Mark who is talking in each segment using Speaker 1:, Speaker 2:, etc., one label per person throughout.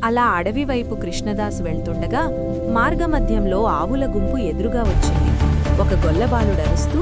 Speaker 1: అలా అడవివైపు కృష్ణదాస్ వెళ్తుండగా మార్గమధ్యంలో ఆవుల గుంపు ఎదురుగా వచ్చింది. ఒక గొల్లబాలుడరుస్తూ,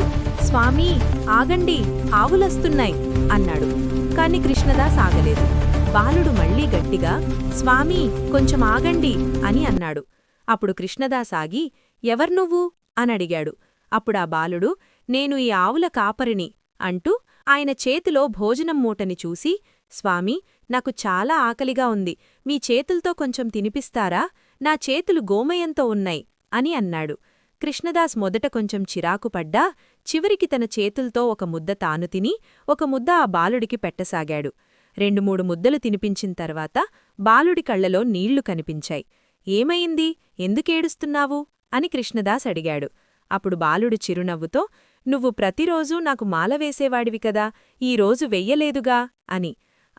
Speaker 1: "స్వామీ, ఆగండి, ఆవులస్తున్నాయి" అన్నాడు. కాని కృష్ణదాస్ ఆగలేదు. బాలుడు మళ్లీ గట్టిగా, "స్వామీ, కొంచెం ఆగండి" అని అన్నాడు. అప్పుడు కృష్ణదాస్ ఆగి, "ఎవర్నువ్వు?" అనడిగాడు. అప్పుడా బాలుడు, "నేను ఈ ఆవుల కాపరిని" అంటూ ఆయన చేతిలో భోజనం మూటని చూసి, "స్వామీ, నాకు చాలా ఆకలిగా ఉంది, మీ చేతుల్తో కొంచెం తినిపిస్తారా? నా చేతులు గోమయంతో ఉన్నాయి" అని అన్నాడు. కృష్ణదాస్ మొదట కొంచెం చిరాకుపడ్డా చివరికి తన చేతుల్తో ఒక ముద్ద తాను తిని ఒక ముద్ద ఆ బాలుడికి పెట్టసాగాడు. 2-3 ముద్దలు తినిపించిన తర్వాత బాలుడి కళ్లలో నీళ్లు కనిపించాయి. "ఏమైంది? ఎందుకేడుస్తున్నావు?" అని కృష్ణదాస్ అడిగాడు. అప్పుడు బాలుడు చిరునవ్వుతో, "నువ్వు ప్రతిరోజూ నాకు మాల వేసేవాడివి కదా, ఈరోజు వెయ్యలేదుగా" అని.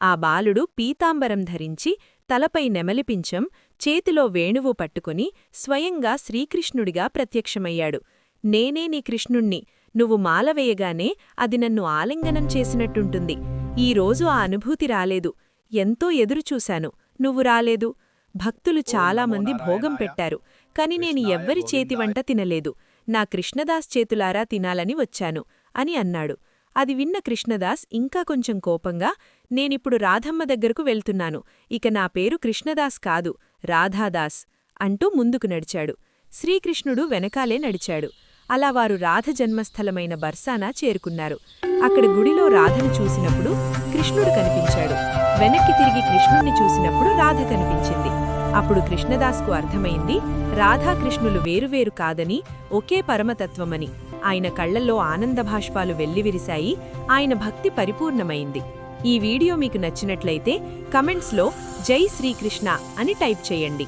Speaker 1: ఆ బాలుడు పీతాంబరం ధరించి తలపై నెమలిపించం, చేతిలో వేణువు పట్టుకుని స్వయంగా శ్రీకృష్ణుడిగా ప్రత్యక్షమయ్యాడు. "నేనే నీ కృష్ణుణ్ణి, నువ్వు మాల వేయగానే అది నన్ను ఆలింగనం చేసినట్టుంటుంది. ఈరోజు ఆ అనుభూతి రాలేదు. ఎంతో ఎదురుచూశాను, నువ్వు రాలేదు. భక్తులు చాలామంది భోగం పెట్టారు, కాని నేను ఎవ్వరి చేతివంట తినలేదు. నా కృష్ణదాస్ చేతులారా తినాలని వచ్చాను" అని అన్నాడు. అది విన్న కృష్ణదాస్ ఇంకా కొంచెం కోపంగా, "నేనిప్పుడు రాధమ్మ దగ్గరకు వెళ్తున్నాను. ఇక నా పేరు కృష్ణదాస్ కాదు, రాధాదాస్" అంటూ ముందుకు నడిచాడు. శ్రీకృష్ణుడు వెనకాలే నడిచాడు. అలా వారు రాధ జన్మస్థలమైన బర్సానా చేరుకున్నారు. అక్కడ గుడిలో రాధను చూసినప్పుడు కృష్ణుడు కనిపించాడు. వెనక్కి తిరిగి కృష్ణుణ్ణి చూసినప్పుడు రాధ కనిపించింది. అప్పుడు కృష్ణదాస్కు అర్థమైంది, రాధాకృష్ణులు వేరువేరు కాదని, ఒకే పరమతత్వమని. ఆయన కళ్లల్లో ఆనందభాష్పాలు వెల్లివిరిశాయి. ఆయన భక్తి పరిపూర్ణమైంది. ఈ వీడియో మీకు నచ్చినట్లయితే కమెంట్స్లో "జై శ్రీకృష్ణ" అని టైప్ చేయండి.